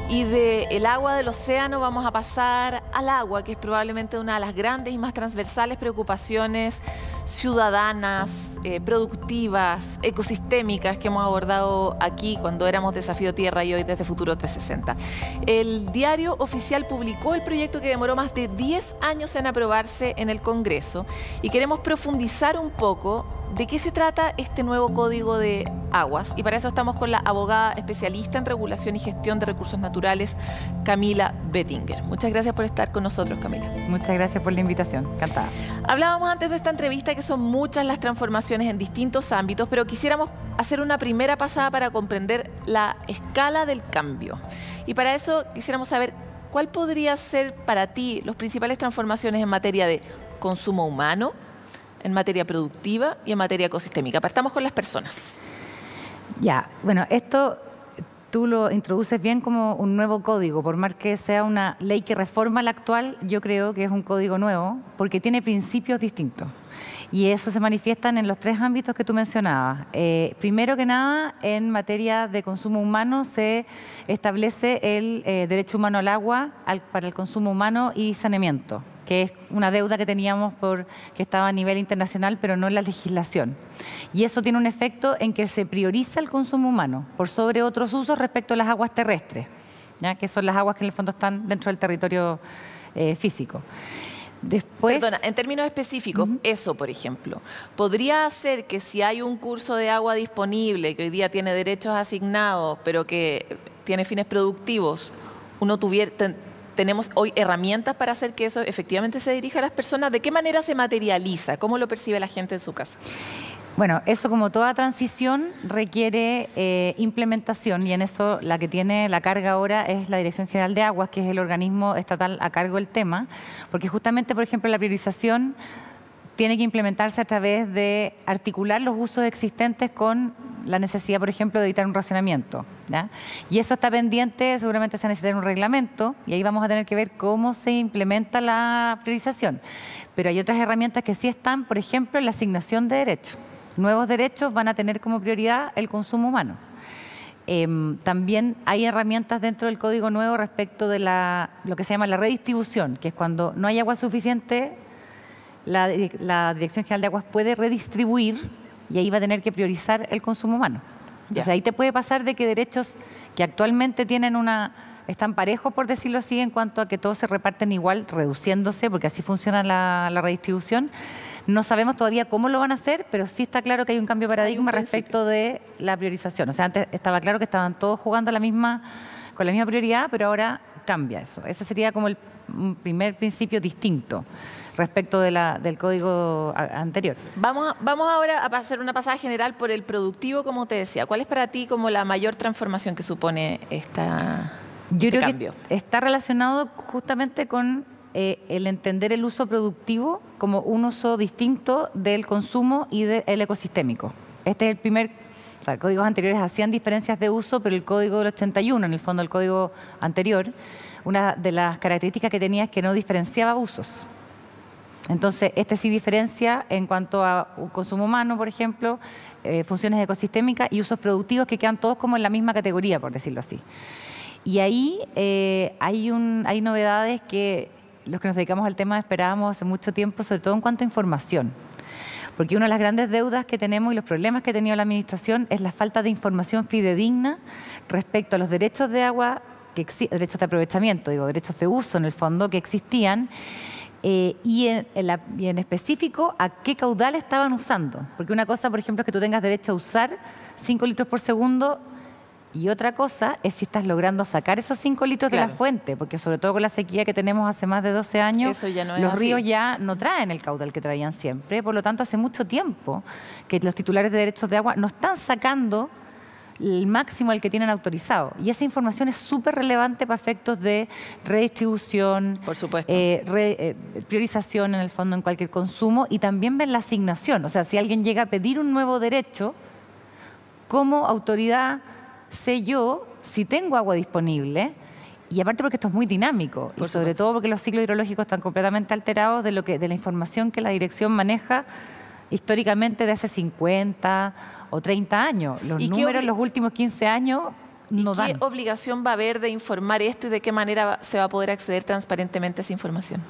Y del agua del océano vamos a pasar al agua, que es probablemente una de las grandes y más transversales preocupaciones ciudadanas, productivas, ecosistémicas que hemos abordado aquí cuando éramos Desafío Tierra y hoy desde Futuro 360. El Diario Oficial publicó el proyecto que demoró más de 10 años en aprobarse en el Congreso y queremos profundizar un poco de qué se trata este nuevo Código de Aguas. Y para eso estamos con la abogada especialista en regulación y gestión de recursos naturales, Camila Bettinger. Muchas gracias por estar con nosotros, Camila. Muchas gracias por la invitación. Encantada. Hablábamos antes de esta entrevista que son muchas las transformaciones en distintos ámbitos, pero quisiéramos hacer una primera pasada para comprender la escala del cambio. Y para eso quisiéramos saber cuál podría ser para ti las principales transformaciones en materia de consumo humano, en materia productiva y en materia ecosistémica. Partamos con las personas. Ya, bueno, esto tú lo introduces bien como un nuevo código, por más que sea una ley que reforma la actual, yo creo que es un código nuevo porque tiene principios distintos. Y eso se manifiestan en los tres ámbitos que tú mencionabas. Primero que nada, en materia de consumo humano se establece el derecho humano al agua para el consumo humano y saneamiento, que es una deuda que teníamos que estaba a nivel internacional, pero no en la legislación. Y eso tiene un efecto en que se prioriza el consumo humano por sobre otros usos respecto a las aguas terrestres, ¿ya? Que son las aguas que en el fondo están dentro del territorio físico. Después, perdona, en términos específicos, eso, por ejemplo, ¿podría ser que si hay un curso de agua disponible que hoy día tiene derechos asignados, pero que tiene fines productivos, tenemos hoy herramientas para hacer que eso efectivamente se dirija a las personas? ¿De qué manera se materializa? ¿Cómo lo percibe la gente en su casa? Bueno, eso, como toda transición, requiere implementación, y en eso la que tiene la carga ahora es la Dirección General de Aguas, que es el organismo estatal a cargo del tema, porque justamente, por ejemplo, la priorización tiene que implementarse a través de articular los usos existentes con la necesidad, por ejemplo, de evitar un racionamiento, ¿ya? Y eso está pendiente, seguramente se necesita un reglamento, y ahí vamos a tener que ver cómo se implementa la priorización. Pero hay otras herramientas que sí están, por ejemplo, en la asignación de derechos. Nuevos derechos van a tener como prioridad el consumo humano. También hay herramientas dentro del Código Nuevo respecto de lo que se llama la redistribución, que es cuando no hay agua suficiente, la Dirección General de Aguas puede redistribuir y ahí va a tener que priorizar el consumo humano. Entonces ahí te puede pasar de que derechos que actualmente están parejos, por decirlo así, en cuanto a que todos se reparten igual, reduciéndose, porque así funciona la redistribución. No sabemos todavía cómo lo van a hacer, pero sí está claro que hay un cambio de paradigma respecto de la priorización. O sea, antes estaba claro que estaban todos jugando con la misma prioridad, pero ahora cambia eso. Ese sería como el primer principio distinto respecto del código anterior. Vamos ahora a hacer una pasada general por el productivo, como te decía. ¿Cuál es para ti como la mayor transformación que supone este cambio? Que está relacionado justamente con el entender el uso productivo como un uso distinto del consumo y del ecosistémico. Este es el primer. O sea, códigos anteriores hacían diferencias de uso, pero el código del 81, en el fondo el código anterior, una de las características que tenía es que no diferenciaba usos. Entonces, este sí diferencia en cuanto a un consumo humano, por ejemplo, funciones ecosistémicas y usos productivos que quedan todos como en la misma categoría, por decirlo así. Y ahí hay novedades que los que nos dedicamos al tema esperábamos hace mucho tiempo, sobre todo en cuanto a información. Porque una de las grandes deudas que tenemos y los problemas que ha tenido la Administración es la falta de información fidedigna respecto a los derechos de agua, derechos de aprovechamiento, derechos de uso en el fondo que existían, y en específico a qué caudal estaban usando. Porque una cosa, por ejemplo, es que tú tengas derecho a usar 5 litros por segundo, y otra cosa es si estás logrando sacar esos 5 litros de la fuente, porque sobre todo con la sequía que tenemos hace más de 12 años, los ríos ya no traen el caudal que traían siempre. Por lo tanto, hace mucho tiempo que los titulares de derechos de agua no están sacando el máximo al que tienen autorizado. Y esa información es súper relevante para efectos de redistribución, por supuesto, priorización en el fondo en cualquier consumo, y también ver la asignación. O sea, si alguien llega a pedir un nuevo derecho, como autoridad sé yo si tengo agua disponible, y aparte porque esto es muy dinámico, y sobre todo porque los ciclos hidrológicos están completamente alterados de la información que la dirección maneja históricamente de hace 50 o 30 años. Los números en los últimos 15 años no ¿Y qué dan. obligación va a haber de informar esto y de qué manera se va a poder acceder transparentemente a esa información?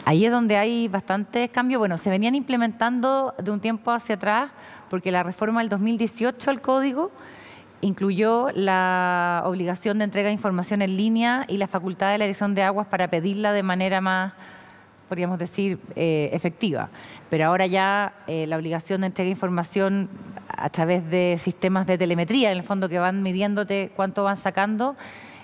Ahí es donde hay bastantes cambios. Bueno, se venían implementando de un tiempo hacia atrás, porque la reforma del 2018 al código incluyó la obligación de entrega de información en línea y la facultad de la Dirección de Aguas para pedirla de manera más, podríamos decir, efectiva. Pero ahora ya la obligación de entrega de información a través de sistemas de telemetría, en el fondo que van midiéndote cuánto van sacando,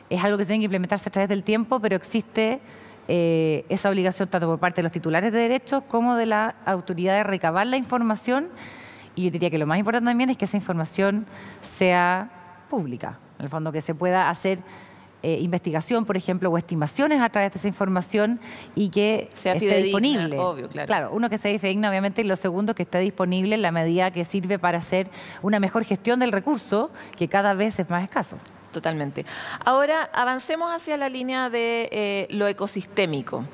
es algo que tiene que implementarse a través del tiempo, pero existe esa obligación tanto por parte de los titulares de derechos como de la autoridad de recabar la información. Y yo diría que lo más importante también es que esa información sea pública, en el fondo que se pueda hacer investigación, por ejemplo, o estimaciones a través de esa información y que sea esté fidedigna, disponible. obvio, claro. Claro, uno que sea fidedigna, obviamente, y lo segundo que esté disponible en la medida que sirve para hacer una mejor gestión del recurso, que cada vez es más escaso. Totalmente. Ahora avancemos hacia la línea de lo ecosistémico.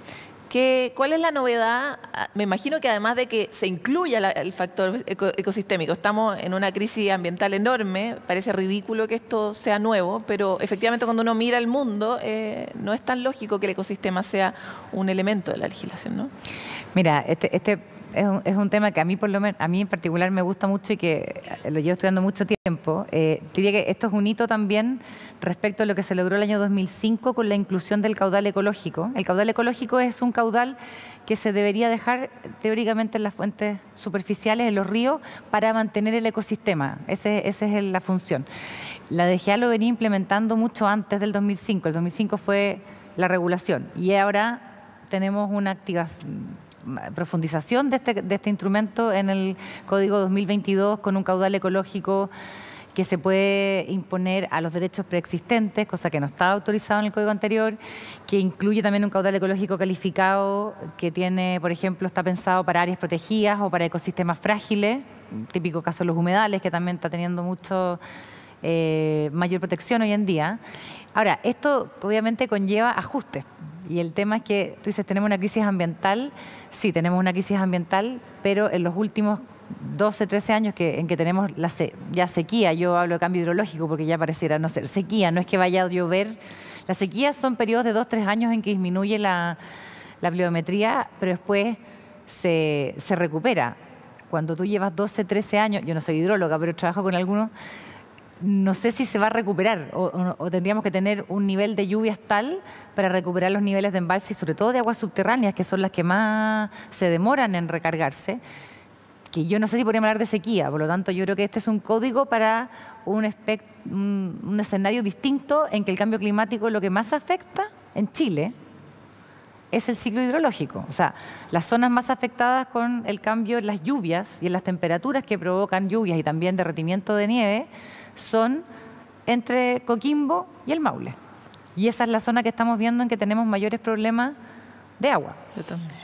¿Cuál es la novedad? Me imagino que además de que se incluya el factor ecosistémico, estamos en una crisis ambiental enorme, parece ridículo que esto sea nuevo, pero efectivamente cuando uno mira el mundo no es tan lógico que el ecosistema sea un elemento de la legislación, ¿no? Mira, este es un tema que a mí, por lo menos, a mí en particular me gusta mucho y que lo llevo estudiando mucho tiempo. Diría que esto es un hito también respecto a lo que se logró el año 2005 con la inclusión del caudal ecológico. El caudal ecológico es un caudal que se debería dejar teóricamente en las fuentes superficiales, en los ríos, para mantener el ecosistema. Esa es la función. La DGA lo venía implementando mucho antes del 2005. El 2005 fue la regulación y ahora tenemos una profundización de este instrumento en el Código 2022 con un caudal ecológico que se puede imponer a los derechos preexistentes, cosa que no estaba autorizado en el Código anterior, que incluye también un caudal ecológico calificado que tiene, por ejemplo, está pensado para áreas protegidas o para ecosistemas frágiles, típico caso de los humedales, que también está teniendo mucho mayor protección hoy en día. Ahora, esto obviamente conlleva ajustes. Y el tema es que, tú dices, ¿tenemos una crisis ambiental? Sí, tenemos una crisis ambiental, pero en los últimos 12, 13 años en que tenemos ya sequía, yo hablo de cambio hidrológico porque ya pareciera no ser sequía, no es que vaya a llover. Las sequías son periodos de 2, 3 años en que disminuye la pluviometría, pero después se recupera. Cuando tú llevas 12, 13 años, yo no soy hidróloga, pero trabajo con algunos, no sé si se va a recuperar o tendríamos que tener un nivel de lluvias tal para recuperar los niveles de embalse y sobre todo de aguas subterráneas, que son las que más se demoran en recargarse, que yo no sé si podríamos hablar de sequía. Por lo tanto, yo creo que este es un código para un escenario distinto en que el cambio climático lo que más afecta en Chile es el ciclo hidrológico. O sea, las zonas más afectadas con el cambio en las lluvias y en las temperaturas que provocan lluvias y también derretimiento de nieve son entre Coquimbo y el Maule. Y esa es la zona que estamos viendo en que tenemos mayores problemas de agua.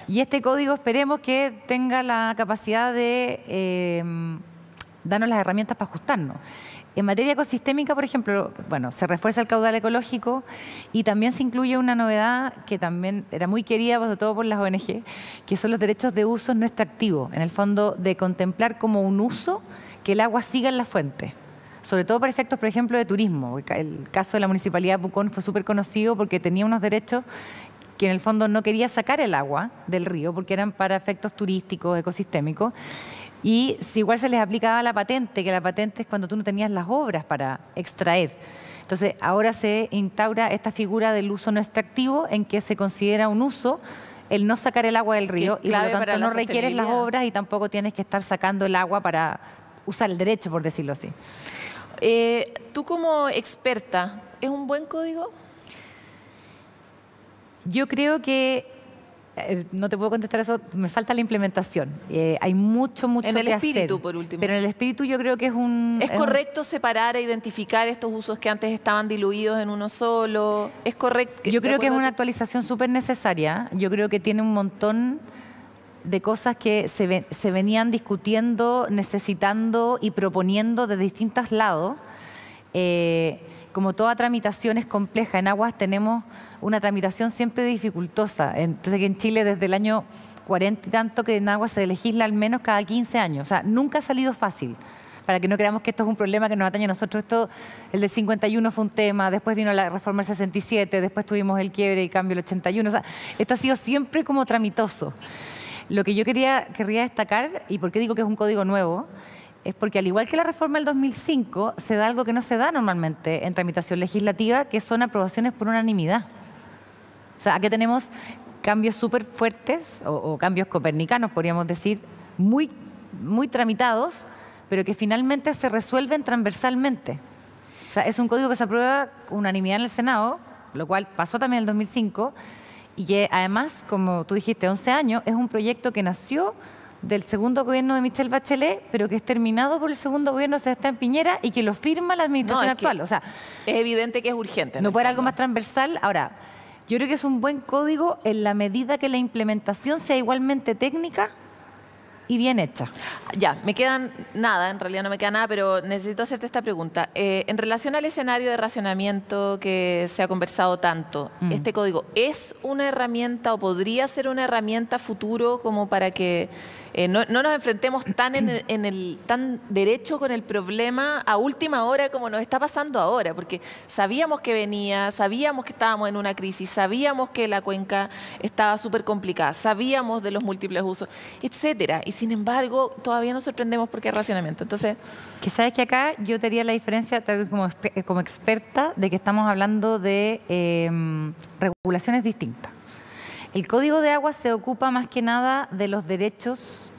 Y este código esperemos que tenga la capacidad de darnos las herramientas para ajustarnos. En materia ecosistémica, por ejemplo, bueno, se refuerza el caudal ecológico y también se incluye una novedad que también era muy querida, sobre todo por las ONG, que son los derechos de uso no extractivo. En el fondo, de contemplar como un uso que el agua siga en la fuente. Sobre todo para efectos, por ejemplo, de turismo. El caso de la Municipalidad de Pucón fue súper conocido porque tenía unos derechos que en el fondo no quería sacar el agua del río porque eran para efectos turísticos, ecosistémicos. Y si igual se les aplicaba la patente, que la patente es cuando tú no tenías las obras para extraer. Entonces, ahora se instaura esta figura del uso no extractivo en que se considera un uso el no sacar el agua del río y por lo tanto no requieres las obras y tampoco tienes que estar sacando el agua para usar el derecho, por decirlo así. Tú como experta, ¿es un buen código? Yo creo que, no te puedo contestar eso, me falta la implementación. Hay mucho que hacer. En el espíritu, por último. Pero en el espíritu yo creo que ¿Es correcto separar e identificar estos usos que antes estaban diluidos en uno solo? ¿Es correcto? Yo creo que es una actualización súper necesaria. Yo creo que tiene un montón de cosas que se venían discutiendo, necesitando y proponiendo de distintos lados. Como toda tramitación es compleja, en aguas tenemos una tramitación siempre dificultosa. Entonces, que en Chile desde el año 40 y tanto que en aguas se legisla al menos cada 15 años. O sea, nunca ha salido fácil. para que no creamos que esto es un problema que nos atañe a nosotros. El del 51 fue un tema, después vino la reforma del 67, después tuvimos el quiebre y cambio del 81. O sea, esto ha sido siempre como tramitoso. Lo que yo querría destacar, y por qué digo que es un código nuevo, es porque al igual que la reforma del 2005, se da algo que no se da normalmente en tramitación legislativa, que son aprobaciones por unanimidad. O sea, aquí tenemos cambios súper fuertes, o cambios copernicanos, podríamos decir, muy tramitados, pero que finalmente se resuelven transversalmente. O sea, es un código que se aprueba unanimidad en el Senado, lo cual pasó también en el 2005, y que además, como tú dijiste, 11 años, es un proyecto que nació del segundo gobierno de Michelle Bachelet, pero que es terminado por el segundo gobierno de Sebastián Piñera y que lo firma la administración actual. O sea, es evidente que es urgente. No puede haber algo más transversal. Ahora, yo creo que es un buen código en la medida que la implementación sea igualmente técnica y bien hecha. Ya, me quedan nada, en realidad no me queda nada, pero necesito hacerte esta pregunta. En relación al escenario de racionamiento que se ha conversado tanto, ¿este código es una herramienta o podría ser una herramienta futuro como para que no nos enfrentemos tan derecho con el problema a última hora como nos está pasando ahora? Porque sabíamos que venía, sabíamos que estábamos en una crisis, sabíamos que la cuenca estaba súper complicada, sabíamos de los múltiples usos, etcétera. Y sin embargo, todavía nos sorprendemos porque hay racionamiento. Entonces, que sabes que acá yo te haría la diferencia, tal vez como experta, de que estamos hablando de regulaciones distintas. El Código de Agua se ocupa más que nada de los derechos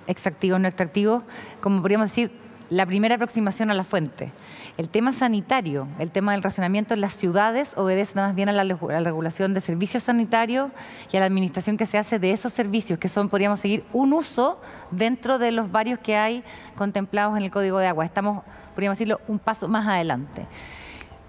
extractivos, no extractivos, como podríamos decir, la primera aproximación a la fuente. El tema sanitario, el tema del racionamiento en las ciudades obedece más bien a la regulación de servicios sanitarios y a la administración que se hace de esos servicios, que son, podríamos seguir, un uso dentro de los varios que hay contemplados en el Código de Agua. Estamos, podríamos decirlo, un paso más adelante.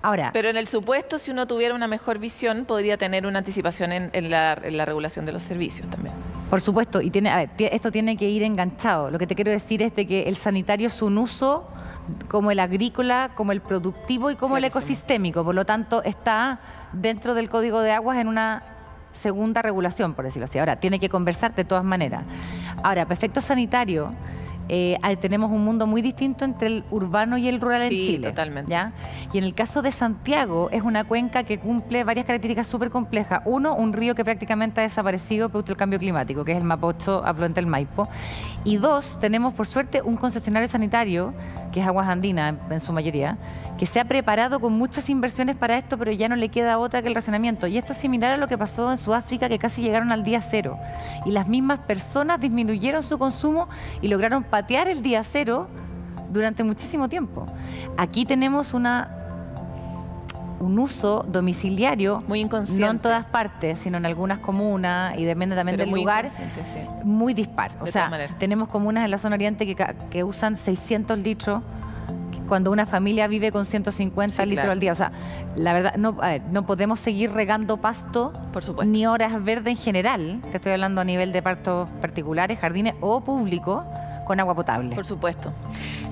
Ahora, pero en el supuesto, si uno tuviera una mejor visión, podría tener una anticipación en la regulación de los servicios también. Por supuesto, y esto tiene que ir enganchado. Lo que te quiero decir es de que el sanitario es un uso como el agrícola, como el productivo y como el ecosistémico. Por lo tanto, está dentro del Código de Aguas en una segunda regulación, por decirlo así. Ahora, tiene que conversar de todas maneras. Ahora, para efectos sanitarios, tenemos un mundo muy distinto entre el urbano y el rural en Chile. Totalmente. ¿Ya? Y en el caso de Santiago, es una cuenca que cumple varias características súper complejas. Uno, un río que prácticamente ha desaparecido producto del cambio climático, que es el Mapocho, afluente del Maipo. Y dos, tenemos por suerte un concesionario sanitario, que es Aguas Andinas en su mayoría, que se ha preparado con muchas inversiones para esto, pero ya no le queda otra que el racionamiento. Y esto es similar a lo que pasó en Sudáfrica, que casi llegaron al día cero. Y las mismas personas disminuyeron su consumo y lograron patear el día cero durante muchísimo tiempo. Aquí tenemos un uso domiciliario, muy inconsciente, no en todas partes, sino en algunas comunas, y depende también del lugar, muy dispar. O sea, tenemos comunas en la zona oriente que usan 600 litros, cuando una familia vive con 150 litros al día. O sea, la verdad, no podemos seguir regando pasto, por supuesto, ni horas verdes en general. Te estoy hablando a nivel de partos particulares, jardines o públicos, con agua potable. Por supuesto.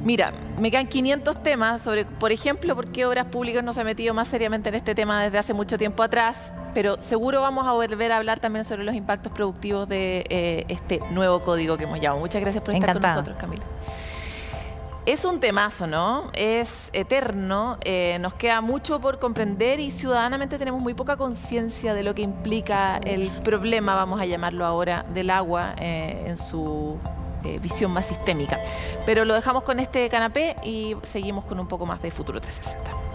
Mira, me quedan 500 temas sobre, por ejemplo, por qué Obras Públicas no se ha metido más seriamente en este tema desde hace mucho tiempo atrás, pero seguro vamos a volver a hablar también sobre los impactos productivos de este nuevo código que hemos llamado. Muchas gracias por estar con nosotros, Camila. Es un temazo, ¿no? Es eterno, nos queda mucho por comprender y ciudadanamente tenemos muy poca conciencia de lo que implica el problema, vamos a llamarlo ahora, del agua en su visión más sistémica. Pero lo dejamos con este canapé y seguimos con un poco más de Futuro 360.